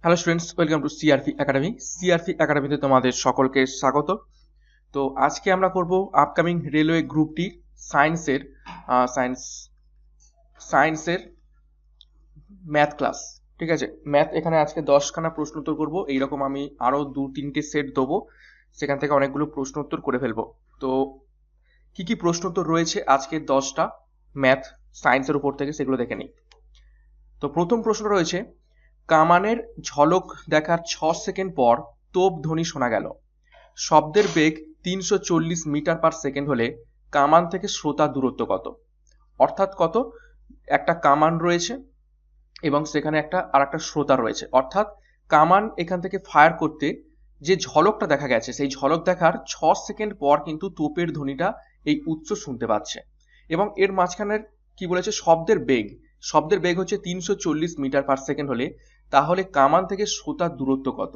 Hello students, welcome to CRP academy. CRP একাডেমিতে তোমাদের সকলকে স্বাগত। তো আজকে আমরা করব আপকামিং রেলওয়ে গ্রুপটি সায়েন্সের সায়েন্স সায়েন্সের ম্যাথ ক্লাস। ঠিক আছে, ম্যাথ এখানে আজকে 10খানা প্রশ্ন উত্তর করবো। এইরকম আমি আরও 2-3টে সেট দেবো, সেখান থেকে অনেকগুলো প্রশ্ন উত্তর করে ফেলবো। তো কি কি প্রশ্ন উত্তর রয়েছে আজকে 10টা ম্যাথ সায়েন্সের উপর থেকে, সেগুলো দেখে নিই। তো প্রথম প্রশ্ন রয়েছে, কামানের ঝলক দেখার 6 সেকেন্ড পর তোপ ধ্বনি শোনা গেল। শব্দের বেগ 340 মিটার পার সেকেন্ড হলে কামান থেকে শ্রোতার দূরত্ব কত? অর্থাৎ কত, একটা কামান রয়েছে এবং সেখানে একটা শ্রোতা রয়েছে, অর্থাৎ কামান এখান থেকে ফায়ার করতে যে ঝলকটা দেখা গেছে, সেই ঝলক দেখার 6 সেকেন্ড পর কিন্তু তোপের ধ্বনিটা এই উৎস শুনতে পাচ্ছে। এবং এর মাঝখানের কি বলেছে, শব্দের বেগ হচ্ছে 340 মিটার পার সেকেন্ড হলে তাহলে কামান থেকে শ্রোতার দূরত্ব কত?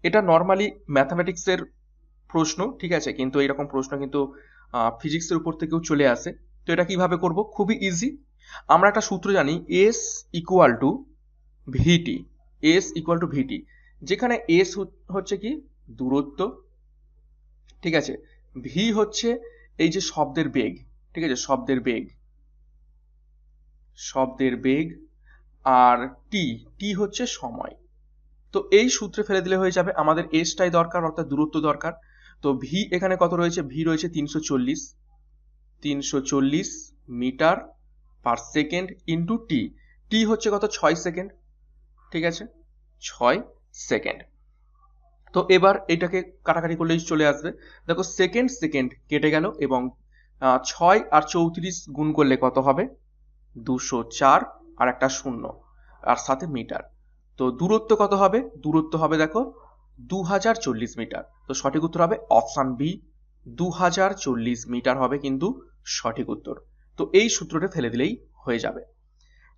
এটা নর্মালি ম্যাথামেটিক্সের প্রশ্ন, ঠিক আছে, কিন্তু এইরকম প্রশ্ন কিন্তু ফিজিক্সের উপর থেকেও চলে আসে। তো এটা কিভাবে করব? খুবই ইজি। আমরা একটা সূত্র জানি, S equal to VT. S equal to VT, যেখানে এস হচ্ছে কি দূরত্ব, ঠিক আছে, ভি হচ্ছে এই যে শব্দের বেগ, ঠিক আছে, শব্দের বেগ, আর টি টি হচ্ছে সময়। তো এই সূত্রে ফেলে দিলে হয়ে যাবে। আমাদের এসটাই দরকার, অর্থাৎ দূরত্ব দরকার। তো ভি এখানে কত রয়েছে? ভি রয়েছে 340 metre per second into T. টি হচ্ছে কত? 6 সেকেন্ড, ঠিক আছে, 6 সেকেন্ড। তো এবার এটাকে কাটাকাটি করলেই চলে আসবে। দেখো, সেকেন্ড সেকেন্ড কেটে গেল এবং 6 আর 34 গুণ করলে কত হবে? 204 আর একটা শূন্য, আর সাথে মিটার। তো দূরত্ব কত হবে? দূরত্ব হবে দেখো 2040 মিটার। তো সঠিক উত্তর হবে অপশন বি, 2040 মিটার হবে কিন্তু সঠিক উত্তর। তো এই সূত্রটা ফেলে দিলেই হয়ে যাবে।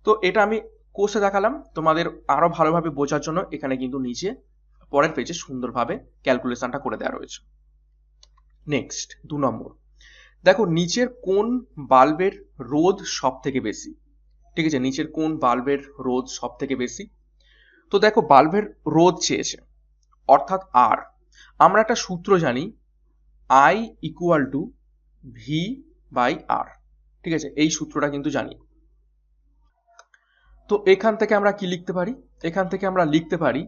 তো এটা আমি কোর্সে দেখালাম, তোমাদের আরো ভালোভাবে বোঝার জন্য এখানে কিন্তু নিচে পরের পেজে সুন্দরভাবে ক্যালকুলেশনটা করে দেওয়া রয়েছে। নেক্সট 2 নম্বর, দেখো নিচের কোন বাল্বের রোধ সব থেকে বেশি? ঠিক আছে, নিচের কোন বাল্বের রোধ সব থেকে বেশি? তো দেখো, বাল্বের রোধ চেয়েছে, অর্থাৎ আর। আমরা একটা সূত্র জানি, I equal to V by R, ঠিক আছে, এই সূত্রটা কিন্তু জানি। তো এখান থেকে আমরা কি লিখতে পারি? এখান থেকে আমরা লিখতে পারি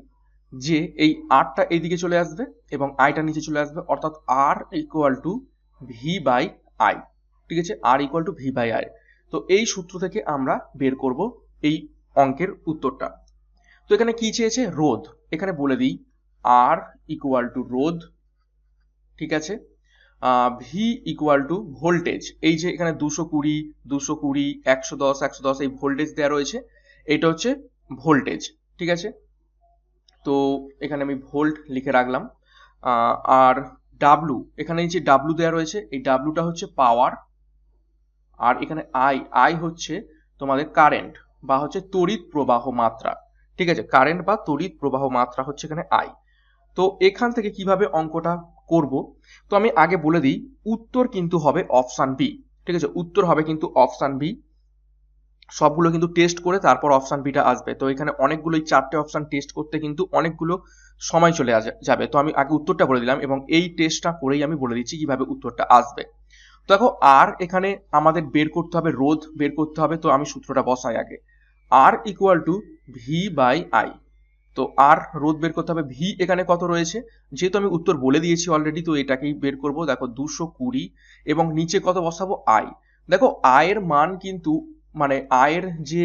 যে এই আরটা এইদিকে চলে আসবে এবং আইটা নিচে চলে আসবে, অর্থাৎ R equal to V by I, ঠিক আছে, R equal to V by I. তো এই সূত্র থেকে আমরা বের করব এই অঙ্কের উত্তরটা। তো এখানে কি চেয়েছে? রোধ। এখানে বলে দিই, আর ইকুয়াল টু রোধ, ঠিক আছে, ভি ইকুয়াল টু ভোল্টেজ। এই যে এখানে 220 220 110 110 এই ভোল্টেজ দেওয়া রয়েছে, এটা হচ্ছে ভোল্টেজ, ঠিক আছে। তো এখানে আমি ভোল্ট লিখে রাখলাম। আর ডাব্লু, এখানে এই যে ডাব্লু দেওয়া রয়েছে, এই ডাব্লুটা হচ্ছে পাওয়ার। আর এখানে আই, আই হচ্ছে তোমাদের কারেন্ট বা হচ্ছে তড়িৎ প্রবাহ মাত্রা, ঠিক আছে, কারেন্ট বা তড়িৎ প্রবাহ মাত্রা হচ্ছে এখানে আই। তো এখান থেকে কিভাবে অঙ্কটা করব? তো আমি আগে বলে দিই, উত্তর কিন্তু হবে অপশন বি, ঠিক আছে, উত্তর হবে কিন্তু অপশন বি। সবগুলো কিন্তু টেস্ট করে তারপর অপশন বিটা আসবে। তো এখানে অনেকগুলো, 4টে অপশন টেস্ট করতে কিন্তু অনেকগুলো সময় চলে যাবে। তো আমি আগে উত্তরটা বলে দিলাম এবং এই টেস্টটা করেই আমি বলে দিচ্ছি কিভাবে উত্তরটা আসবে। দেখো, আর এখানে আমাদের বের করতে হবে, রোধ বের করতে হবে। তো আমি সূত্রটা বসাই আগে, R equal to V by I. তো আর রোধ বের করতে হবে, ভি এখানে কত রয়েছে, যেহেতু আমি উত্তর বলে দিয়েছি অলরেডি, তো এটাকেই বের করব। দেখো 220 এবং নিচে কত বসাবো? আই। দেখো আয়ের মান কিন্তু, মানে আয়ের যে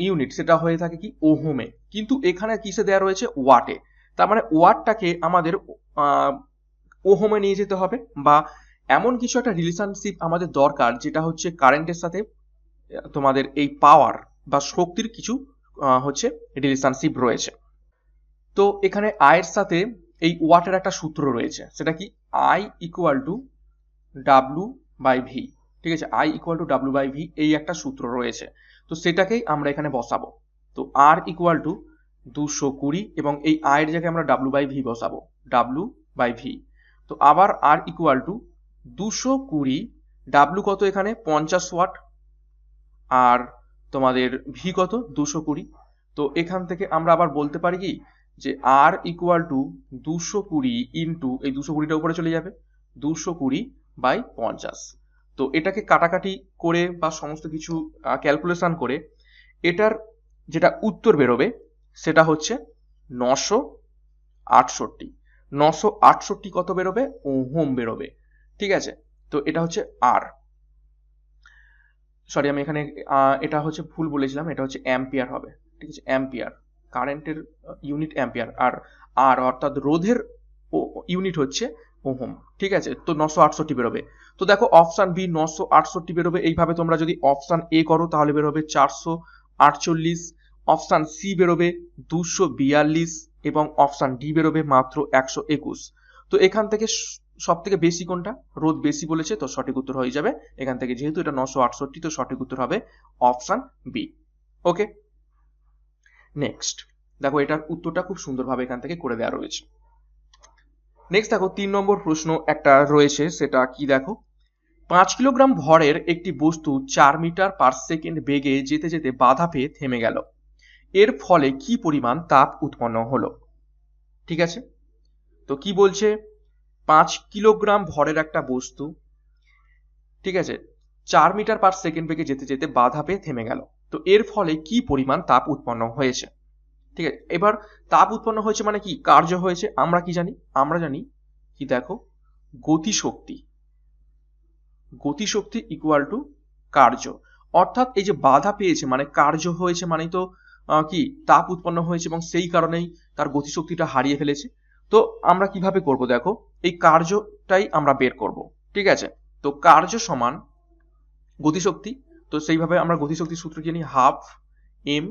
ইউনিট, সেটা হয়ে থাকে কি ওহমে, কিন্তু এখানে কিসে দেওয়া রয়েছে? ওয়াটে। তার মানে ওয়াটটাকে আমাদের ওহমে নিয়ে যেতে হবে, বা এমন কিছু একটা রিলেশনশিপ আমাদের দরকার যেটা হচ্ছে কারেন্টের সাথে তোমাদের এই পাওয়ার বা শক্তির কিছু হচ্ছে রিলেশনশিপ রয়েছে। তো এখানে আয়ের সাথে এই ওয়াটের একটা সূত্র রয়েছে, সেটা কি? I equal to W by V, ঠিক আছে, I equal to W by V, এই একটা সূত্র রয়েছে। তো সেটাকেই আমরা এখানে বসাবো। তো আর ইকুয়াল টু 220 এবং এই আয়ের জায়গায় আমরা ডাব্লু বাই ভি বসাবো, ডাব্লু বাই ভি। তো আবার আর ইকুয়াল টু 220, ডাব্লু কত এখানে? 50 ওয়াট, আর তোমাদের ভি কত? 220। তো এখান থেকে আমরা আবার বলতে পারি কি যে আর ইকুয়াল টু 220 ইন্টু এই 220টা উপরে চলে যাবে 220/50। তো এটাকে কাটাকাটি করে বা সমস্ত কিছু ক্যালকুলেশন করে এটার যেটা উত্তর বেরোবে সেটা হচ্ছে 968। 968 কত বেরোবে? ওহম বেরোবে। ঠিক আছে, তো এটা হচ্ছে আর, সরি আমি এখানে এটা হচ্ছে ভুল বলেছিলাম, এটা হচ্ছে অ্যাম্পিয়ার হবে। ঠিক আছে, অ্যাম্পিয়ার, কারেন্টের ইউনিট অ্যাম্পিয়ার, আর আর অর্থাৎ রোধের ইউনিট হচ্ছে ওহম। ঠিক আছে, তো 968 বেরোবে। তো দেখো অপশন বি 968 বেরোবে। এইভাবে তোমরা যদি অপশন এ করো তাহলে বেরোবে 448, অপশন সি বেরোবে 242 এবং অপশন ডি বেরোবে মাত্র 121। তো এখান থেকে সব থেকে বেশি কোনটা? রোধ বেশি বলেছে, তো সঠিক উত্তর হয়ে যাবে এখান থেকে, যেহেতু এটা 968, তো সঠিক উত্তর হবে অপশন বি। ওকে, নেক্সট দেখো এটার উত্তরটা খুব সুন্দরভাবে এখান থেকে করে দেওয়া রয়েছে। নেক্সট দেখো 3 নম্বর প্রশ্ন একটা রয়েছে, সেটা কি দেখো, 5 কিলোগ্রাম ভরের একটি বস্তু 4 মিটার পার সেকেন্ড বেগে যেতে যেতে বাধা পেয়ে থেমে গেল, এর ফলে কি পরিমাণ তাপ উৎপন্ন হলো? ঠিক আছে, তো কি বলছে, 5 কিলোগ্রাম ভরের একটা বস্তু, ঠিক আছে, 4 মিটার পার সেকেন্ড বেগে যেতে যেতে বাধা পেয়ে থেমে গেল, তো এর ফলে কি পরিমাণ তাপ উৎপন্ন হয়েছে? ঠিক আছে, এবার তাপ উৎপন্ন হয়েছে মানে কি, কার্য হয়েছে। আমরা কি জানি? আমরা জানি কি দেখো, গতিশক্তি, গতিশক্তি ইকুয়াল টু কার্য। অর্থাৎ এই যে বাধা পেয়েছে মানে কার্য হয়েছে, মানে তো কি তাপ উৎপন্ন হয়েছে এবং সেই কারণেই তার গতিশক্তিটা হারিয়ে ফেলেছে। তো আমরা কিভাবে করব দেখো, এই কার্যটাই আমরা বের করব। ঠিক আছে, তো কার্য সমান গতিশক্তি, তো সেইভাবে আমরা গতিশক্তির সূত্র জানি হাফ এম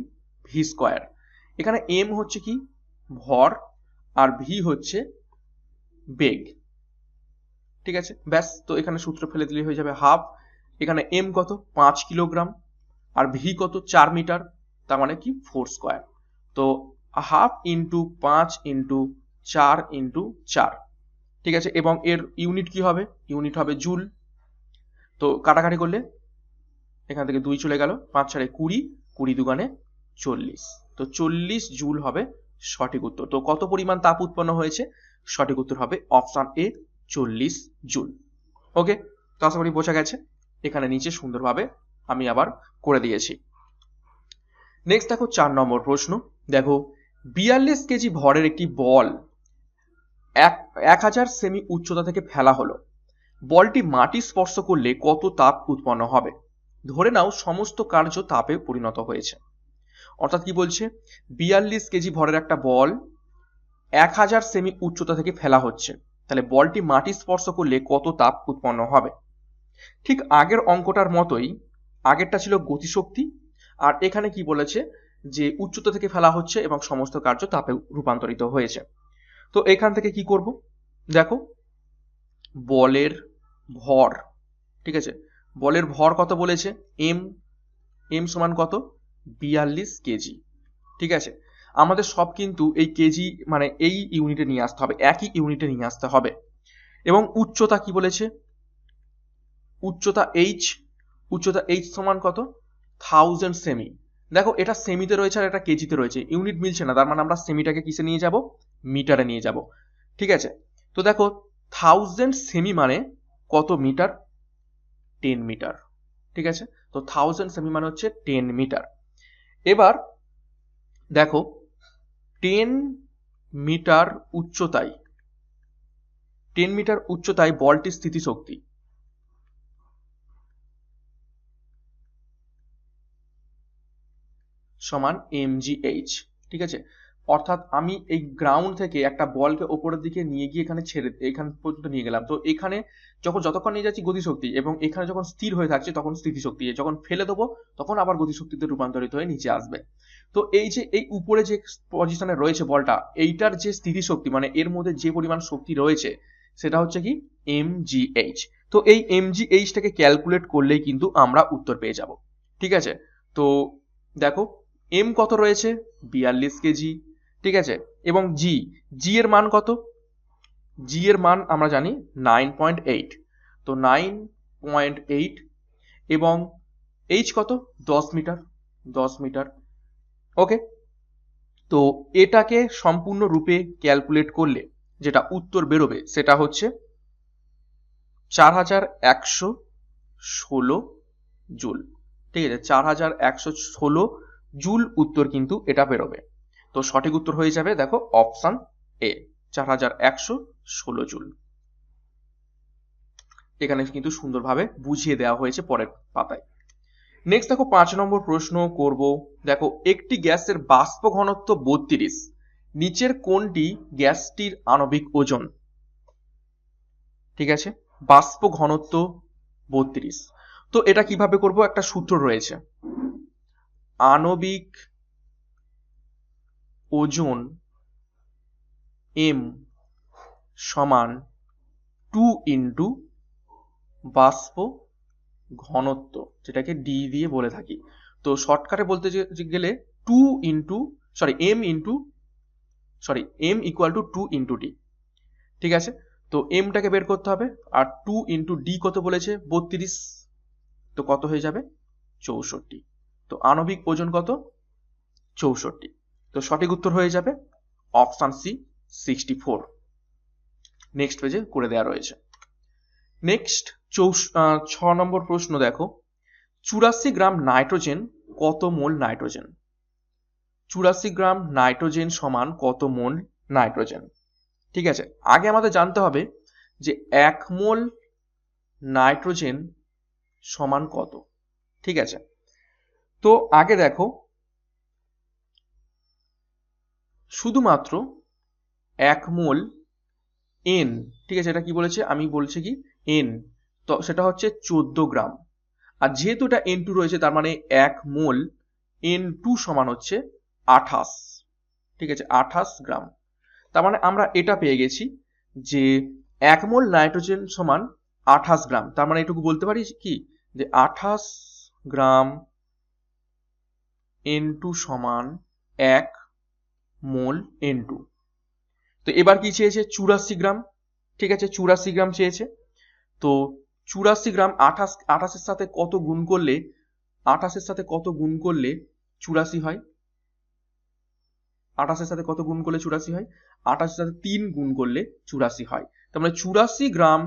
ভি স্কোয়ার। এখানে এম হচ্ছে কি ভর আর ভি হচ্ছে বেগ। ঠিক আছে, ব্যাস, তো এখানে সূত্র ফেলে দিলে হয়ে যাবে হাফ, এখানে এম কত 5 কিলোগ্রাম আর ভি কত 4 মিটার, তার মানে কি 4 স্কোয়ার। তো হাফ ইন্টু 5 ইন্টু 4 ইন্টু 4। ঠিক আছে, এবং এর ইউনিট কি হবে? ইউনিট হবে জুল। তো কাটাকাটি করলে এখান থেকে 2 চলে গেল, 5 4 20, 20 দুগুণে 40, তো 40 জুল হবে সঠিক উত্তর। তো কত পরিমাণ তাপ উৎপন্ন হয়েছে? সঠিক উত্তর হবে অপশন এ 40 জুল। ওকে, তো আশা করি বোঝা গেছে। এখানে নিচে সুন্দরভাবে আমি আবার করে দিয়েছি। নেক্সট দেখো 4 নম্বর প্রশ্ন, দেখো 42 কেজি ভরের একটি বল 1000 সেমি উচ্চতা থেকে ফেলা হলো, বলটি মাটি স্পর্শ করলে কত তাপ উৎপন্ন হবে? ধরে নাও সমস্ত কার্য তাপে পরিণত হয়েছে। অর্থাৎ কি বলছে, 42 কেজি ভরের একটা বল 1000 সেমি উচ্চতা থেকে ফেলা হচ্ছে, তাহলে বলটি মাটি স্পর্শ করলে কত তাপ উৎপন্ন হবে? ঠিক আগের অঙ্কটার মতোই, আগেরটা ছিল গতিশক্তি, আর এখানে কি বলেছে যে উচ্চতা থেকে ফেলা হচ্ছে এবং সমস্ত কার্য তাপে রূপান্তরিত হয়েছে। তো এখান থেকে কি করব দেখো, বলের ভর, ঠিক আছে, বলের ভর কত বলেছে, এম, এম সমান কত 42 কেজি। ঠিক আছে, আমাদের সব কিন্তু এই কেজি মানে এই ইউনিটে নিয়ে আসতে হবে, একই ইউনিটে নিয়ে আসতে হবে। এবং উচ্চতা কি বলেছে, উচ্চতা এইচ, উচ্চতা এইচ সমান কত 1000 সেমি। দেখো এটা সেমিতে রয়েছে আর এটা কেজিতে রয়েছে, ইউনিট মিলছে না, তার মানে আমরা সেমিটাকে কিসে নিয়ে যাব, মিটারে নিয়ে যাব। ঠিক আছে, তো দেখো 1000 সেমি মানে কত মিটার, 10 মিটার। ঠিক আছে, তো 1000 সেমি মানে হচ্ছে 10 মিটার। এবার দেখো 10 মিটার উচ্চতায়, 10 মিটার উচ্চতায় বলটির স্থিতিশক্তি সমান mgh। ঠিক আছে, অর্থাৎ আমি এই গ্রাউন্ড থেকে একটা বলকে ওপরের দিকে নিয়ে গিয়ে এখানে ছেড়ে এখান পর্যন্ত নিয়ে গেলাম, তো এখানে যতক্ষণ নিয়ে যাচ্ছি গতিশক্তি, এবং এখানে যখন স্থির হয়ে থাকছে তখন স্থিতিশক্তি, যখন ফেলে দেবো তখন আবার গতিশক্তিতে রূপান্তরিত হয়ে নিচে আসবে। তো এই যে এই উপরে যে পজিশনে রয়েছে বলটা, এইটার যে স্থিতিশক্তি মানে এর মধ্যে যে পরিমাণ শক্তি রয়েছে সেটা হচ্ছে কি mgh। তো এই mgh-টাকে ক্যালকুলেট করলেই কিন্তু আমরা উত্তর পেয়ে যাব। ঠিক আছে, তো দেখো এম কত রয়েছে 42 কেজি। ঠিক আছে, এবং জি, জি এর মান কত, জি এর মান আমরা জানি 9.8, তো 9.8 এবং এইচ কত 10 মিটার, 10 মিটার। ওকে, তো এটাকে সম্পূর্ণরূপে ক্যালকুলেট করলে যেটা উত্তর বেরোবে সেটা হচ্ছে 4116 জুল। ঠিক আছে, 4116 জুল উত্তর কিন্তু এটা বেরোবে। তো সঠিক উত্তর হয়ে যাবে দেখো অপশন এ, 4116 জুল। এখানে কিন্তু সুন্দরভাবে বুঝিয়ে দেওয়া হয়েছে পরের পাতায়। নেক্সট দেখো 5 নম্বর প্রশ্ন করব। দেখো একটি গ্যাসের বাষ্প ঘনত্ব 32, নিচের কোনটি গ্যাসটির আণবিক ওজন? ঠিক আছে, বাষ্প ঘনত্ব 32। তো এটা কিভাবে করব, একটা সূত্র রয়েছে, আণবিক ওজন m সমান 2 ইন্টু বাষ্প ঘনত্ব, যেটাকে ডি দিয়ে বলে থাকি। তো শর্টকাটে বলতে গেলে m equal to 2 into D. ঠিক আছে, তো এমটাকে বের করতে হবে, আর 2 ইন্টু ডি কত বলেছে 32, তো কত হয়ে যাবে 64। তো আণবিক ওজন কত 64। তো সঠিক উত্তর হয়ে যাবে অপশন সি 64। নেক্সট পেজে করে দেওয়া রয়েছে। নেক্সট 6 নম্বর প্রশ্ন দেখো, 84 গ্রাম নাইট্রোজেন কত মোল নাইট্রোজেন? 84 গ্রাম নাইট্রোজেন সমান কত মোল নাইট্রোজেন? ঠিক আছে, আগে আমাদের জানতে হবে যে 1 মোল নাইট্রোজেন সমান কত। ঠিক আছে, তো আগে দেখো শুধুমাত্র 1 মোল এন, ঠিক আছে, এটা কি বলেছে, আমি বলছি কি এন, তো সেটা হচ্ছে 14 গ্রাম। আর যেহেতু এটা N2 রয়েছে, তার মানে 1 মোল N2 সমান হচ্ছে 28। ঠিক আছে, 28 গ্রাম। তার মানে আমরা এটা পেয়ে গেছি যে 1 মোল নাইট্রোজেন সমান 28 গ্রাম। তার মানে এটুকু বলতে পারি কি যে 28 গ্রাম N2 সমান 1 মোল N2। তো এবার কি চেয়েছে 84 গ্রাম। ঠিক আছে, 84 গ্রাম চেয়েছে। তো 84 গ্রাম 28 সাথে কত গুণ করলে 84 সাথে কত গুণ করলে 84 হয়? 28 সাথে কত গুণ করলে 84 হয়? 28 সাথে 3 গুণ করলে 84 হয়। তার মানে 84 গ্রাম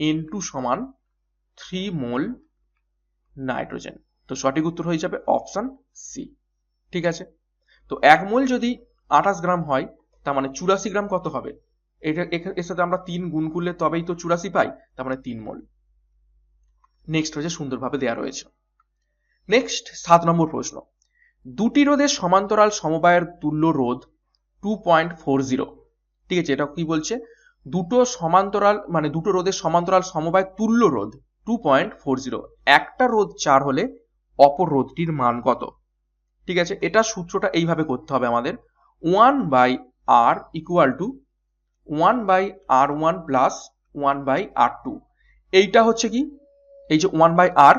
N2 সমান 3 মোল নাইট্রোজেন। তো সঠিক উত্তর হয়ে যাবে অপশন সি। ঠিক আছে, তো 1 মোল যদি 28 গ্রাম হয়, তার মানে 84 গ্রাম কত হবে? এর সাথে আমরা 3 গুণ করলে তবেই তো 84 পাই, তার মানে 3 মোল। নেক্সট হচ্ছে সুন্দরভাবে দেওয়া রয়েছে। নেক্সট 7 নম্বর প্রশ্ন, দুটি রোধের সমান্তরাল সমবায়ের তুল্য রোধ 2.40। ঠিক আছে, এটা কি বলছে, দুটো রোধের সমান্তরাল সমবায় তুল্য রোধ 2.40। একটা রোধ 4 হলে অপর রোধটির মান কত? ঠিক আছে, এটা সূত্রটা এইভাবে করতে হবে আমাদের, 1/r equal to 1/r1 plus 1/r2। এইটা হচ্ছে কি, এই যে 1/r।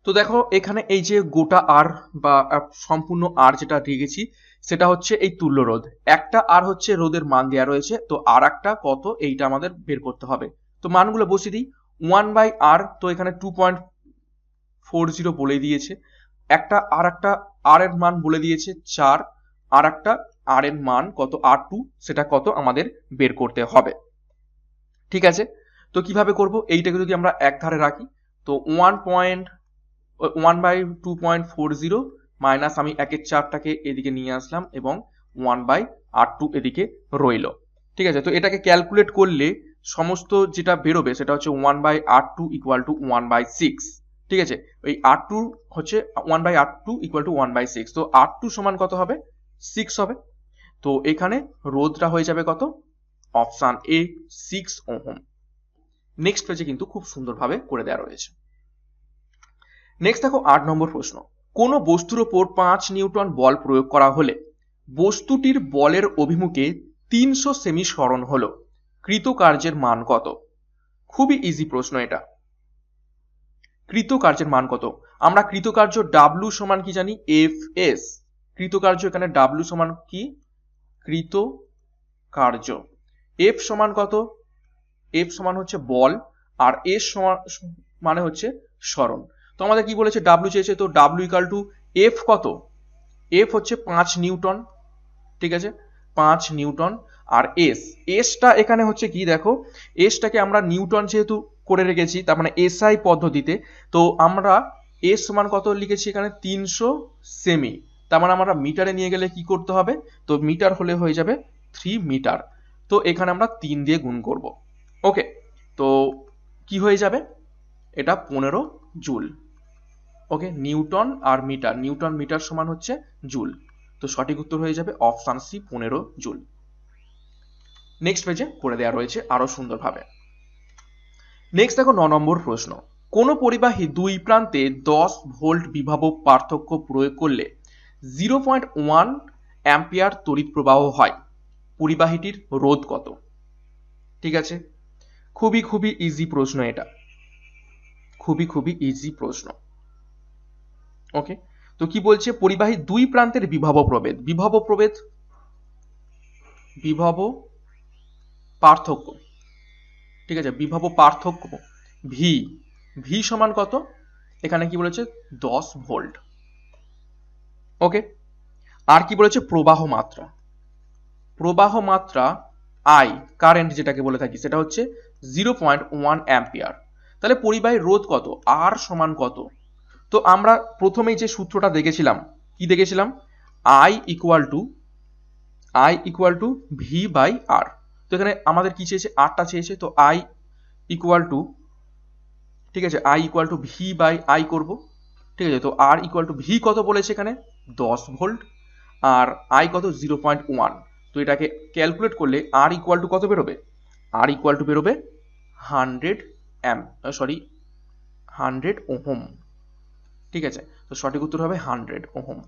তো দেখো এখানে এই যে গোটা আর বা সম্পূর্ণ আর যেটা রেখেছি সেটা হচ্ছে এই তুল্য রোধ। একটা আর হচ্ছে রোধের মান দেওয়া রয়েছে, তো আর একটা কত এইটা আমাদের বের করতে হবে। তো মানগুলো বসিয়ে দিই, 1/r, তো এখানে 2.40 বলে দিয়েছে। একটা আর এর মান বলে দিয়েছে 4, আর একটা আর এর মান কত R2, সেটা কত আমাদের বের করতে হবে। ঠিক আছে, তো কিভাবে করব, এইটাকে যদি আমরা এক ধারে রাখি, তো 1/2.40 মাইনাস আমি 1/4টাকে এদিকে নিয়ে আসলাম এবং 1/r2 এদিকে রইল। ঠিক আছে, তো এটাকে ক্যালকুলেট করলে সমস্ত যেটা বেরোবে সেটা হচ্ছে 1/r2 ইকুয়াল টু 1/6। ঠিক আছে, ওই r2 হচ্ছে 1/r2 ইকুয়াল টু 1/6। তো r2 সমান কত হবে 6 হবে। তো এখানে রোধটা হয়ে যাবে কত, অপশন এ 6 ওহম। নেক্সট পেজে কিন্তু খুব সুন্দরভাবে করে দেওয়া রয়েছে। নেক্সট দেখো 8 নম্বর প্রশ্ন, কোন বস্তুর উপর 5 নিউটন বল প্রয়োগ করা হলে বস্তুটির বলের অভিমুখে 300 সেমি সরণ হলো, কৃতকার্যের মান কত? খুবই ইজি প্রশ্ন এটা। কৃতকার্যের মান কত? আমরা কৃতকার্য W সমান কি জানি, Fs। কৃতকার্য এখানে W সমান কি, কৃতকার্য। F সমান কত, F সমান হচ্ছে বল, আর S সমান মানে হচ্ছে সরণ। তো আমাদের কি বলেছে W চেয়েছে, তো W ইকুয়াল টু F কত, এফ হচ্ছে 5 নিউটন, ঠিক আছে, 5 নিউটন। আর এসটা এখানে হচ্ছে কি, দেখো এসটাকে আমরা নিউটন যেহেতু করে রেখেছি, তার মানে এসআই পদ্ধতিতে, তো আমরা এস সমান কত লিখেছি এখানে 300 সেমি, তার মানে আমরা মিটারে নিয়ে গেলে কি করতে হবে, তো মিটার হলে হয়ে যাবে 3 মিটার। তো এখানে আমরা 3 দিয়ে গুণ করব। ওকে, তো কি হয়ে যাবে, এটা 15 জুল। ওকে, নিউটন আর মিটার, নিউটন মিটার সমান হচ্ছে জুল। তো সঠিক উত্তর হয়ে যাবে অপশন সি 15 জুল। নেক্সট পেজে করে দেওয়া রয়েছে আরো সুন্দরভাবে। নেক্সট দেখো 9 নম্বর প্রশ্ন, কোন পরিবাহী দুই প্রান্তে 10 ভোল্ট বিভব পার্থক্য প্রয়োগ করলে 0.1 অ্যাম্পিয়ার তড়িৎ প্রবাহ হয়, পরিবাহীটির রোধ কত? ঠিক আছে, খুবই ইজি প্রশ্ন, এটা খুবই ইজি প্রশ্ন। ওকে, তো কি বলছে, পরিবাহী দুই প্রান্তের বিভব প্রভেদ, বিভব পার্থক্য, ঠিক আছে, বিভব পার্থক্য ভি, ভি সমান কত, এখানে কি বলেছে 10 ভোল্ট। ওকে, আর কি বলেছে, প্রবাহ মাত্রা আই, কারেন্ট যেটাকে বলে থাকি, সেটা হচ্ছে 0.1 অ্যাম্পিয়ার। তাহলে পরিবাহীর রোধ কত, আর সমান কত? তো আমরা প্রথমেই যে সূত্রটা দেখেছিলাম, কি দেখেছিলাম, I equal to V by R. তো এখানে আমাদের কি চেয়েছে, আরটা চেয়েছে, তো আই ইকুয়াল টু, ঠিক আছে, I equal to V by I করবো, ঠিক আছে। তো আর ইকুয়াল টু ভি কত বলেছে এখানে 10 ভোল্ট, আর আই কত 0.1। তো এটাকে ক্যালকুলেট করলে আর ইকুয়াল টু কত বেরোবে, আর ইকুয়াল টু বেরোবে 100 ওহম, ঠিক আছে। তো সঠিক উত্তর হবে 100 ওহম।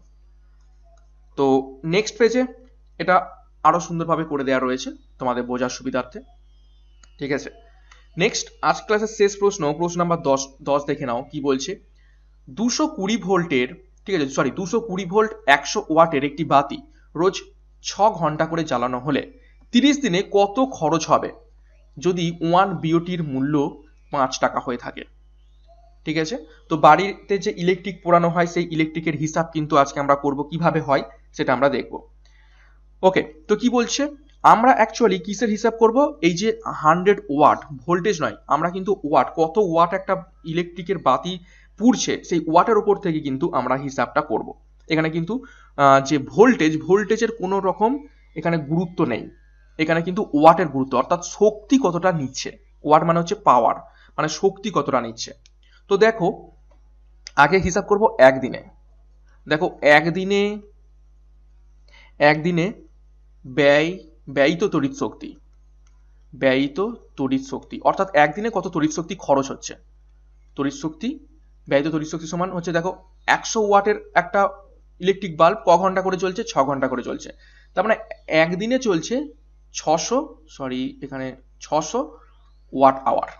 তো নেক্সট পেজে এটা আরো সুন্দরভাবে করে দেওয়া রয়েছে তোমাদের বোঝার সুবিধার্থে, ঠিক আছে। নেক্সট আজ ক্লাসের শেষ প্রশ্ন নাম্বার 10 দেখে নাও কি বলছে। 220 ভোল্টের, ঠিক আছে, 220 ভোল্ট 100 ওয়াটের একটি বাতি রোজ 6 ঘন্টা করে জ্বালানো হলে 30 দিনে কত খরচ হবে যদি 1 বিওটির মূল্য 5 টাকা হয়ে থাকে? ঠিক আছে, তো বাড়িতে যে ইলেকট্রিক পোড়ানো হয় সেই ইলেকট্রিকের হিসাব কিন্তু আজকে আমরা করব, কিভাবে হয় সেটা আমরা দেখব। ওকে, তো কি বলছে, আমরা অ্যাকচুয়ালি কিসের হিসাব করব, এই যে 100 ওয়াট, ভোল্টেজ নয়, আমরা কিন্তু ওয়াট, কত ওয়াট একটা ইলেকট্রিকের বাতি পুড়ছে সেই ওয়াটের উপর থেকে কিন্তু আমরা হিসাবটা করব। এখানে কিন্তু যে ভোল্টেজের কোনো রকম এখানে গুরুত্ব নেই, এখানে কিন্তু ওয়াটের গুরুত্ব, অর্থাৎ শক্তি কতটা নিচ্ছে। ওয়াট মানে হচ্ছে পাওয়ার, মানে শক্তি কতটা নিচ্ছে। তো দেখো আগে হিসাব করব একদিনে, দেখো একদিনে ব্যয়িত তড়িৎ শক্তি, অর্থাৎ একদিনে কত তড়িৎ শক্তি খরচ হচ্ছে, ব্যয়িত তড়িৎ শক্তি সমান হচ্ছে, দেখো 100 ওয়াটের একটা ইলেকট্রিক বাল্ব ক ঘন্টা করে চলছে, 6 ঘন্টা করে চলছে, তার মানে একদিনে চলছে 600 ওয়াট আওয়ার,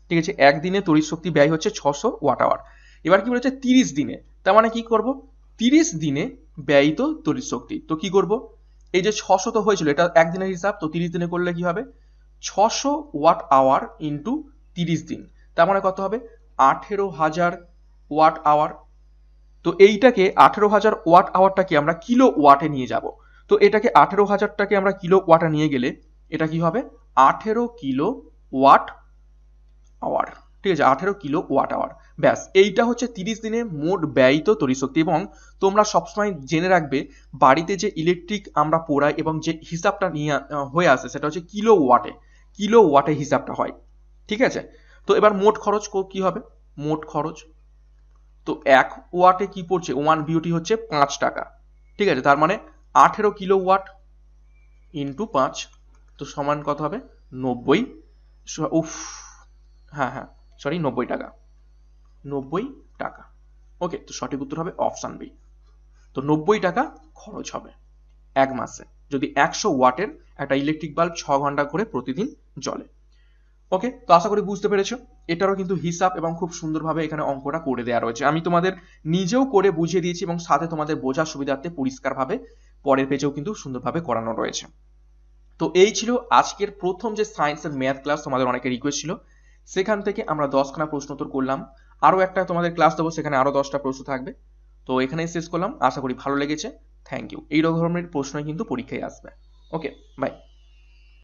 ঠিক আছে। একদিনে তড়িৎ শক্তি ব্যয় হচ্ছে 600 ওয়াট আওয়ার। এবার কি বলেছে 30 দিনে, তার মানে কি করব, 30 দিনে ব্যয়িত তড়িৎ শক্তি। তো কি করব, এই যে 600 তো হয়েছিল, এটা একদিনের হিসাব, তো 30 দিনে করলে কি হবে, 600 ওয়াট আওয়ার ইন্টু 30 দিন, তার মানে কত হবে 18,000 ওয়াট আওয়ার। তো এইটাকে 18,000 ওয়াট আওয়ারটাকে আমরা কিলো ওয়াটে নিয়ে যাব। তো এটাকে 18,000টাকে আমরা কিলো ওয়াটে নিয়ে গেলে এটা কি হবে 18 কিলো ওয়াট আওয়ার, ঠিক আছে, 18 কিলো ওয়াট আওয়ার। ব্যাস, এইটা হচ্ছে 30 দিনে মোট ব্যয়িত তড়িৎ শক্তি। এবং তোমরা সবসময় জেনে রাখবে, বাড়িতে যে ইলেকট্রিক আমরা পোড়াই এবং যে হিসাবটা নিয়ে হয়ে আসে সেটা হচ্ছে কিলো ওয়াটে হিসাবটা হয়, ঠিক আছে। তো এবার মোট খরচ কি হবে, মোট খরচ, তো 1 ওয়াটে কি পড়ছে, 1 বিওটি হচ্ছে 5 টাকা, ঠিক আছে, তার মানে 18 কিলো ওয়াট ইন্টু 5, তো সমান কত হবে 90, সরি 90 টাকা। ওকে, তো সঠিক উত্তর হবে অপশন বি। তো 90 টাকা খরচ হবে এক মাসে যদি 100 ওয়াটের একটা ইলেকট্রিক বাল্ব 6 ঘন্টা করে প্রতিদিন জ্বলে। ওকে, তো আশা করি বুঝতে পেরেছো, এটারও কিন্তু হিসাব এবং খুব সুন্দরভাবে এখানে অঙ্কটা করে দেওয়া রয়েছে। আমি তোমাদের নিজেও করে বুঝিয়ে দিয়েছি এবং সাথে তোমাদের বোঝার সুবিধার্থে পরিষ্কারভাবে পরের পেজেও কিন্তু সুন্দরভাবে করানো রয়েছে। তো এই ছিল আজকের প্রথম যে সায়েন্সের ম্যাথ ক্লাস, তোমাদের অনেকের রিকোয়েস্ট ছিল, সেখান থেকে আমরা 10খানা প্রশ্ন উত্তর করলাম। আরো একটা তোমাদের ক্লাস দেবো, সেখানে আরো 10টা প্রশ্ন থাকবে। তো এখানেই শেষ করলাম, আশা করি ভালো লেগেছে। Thank you. এই ধরনের প্রশ্নই কিন্তু পরীক্ষায় আসবে। Okay, by.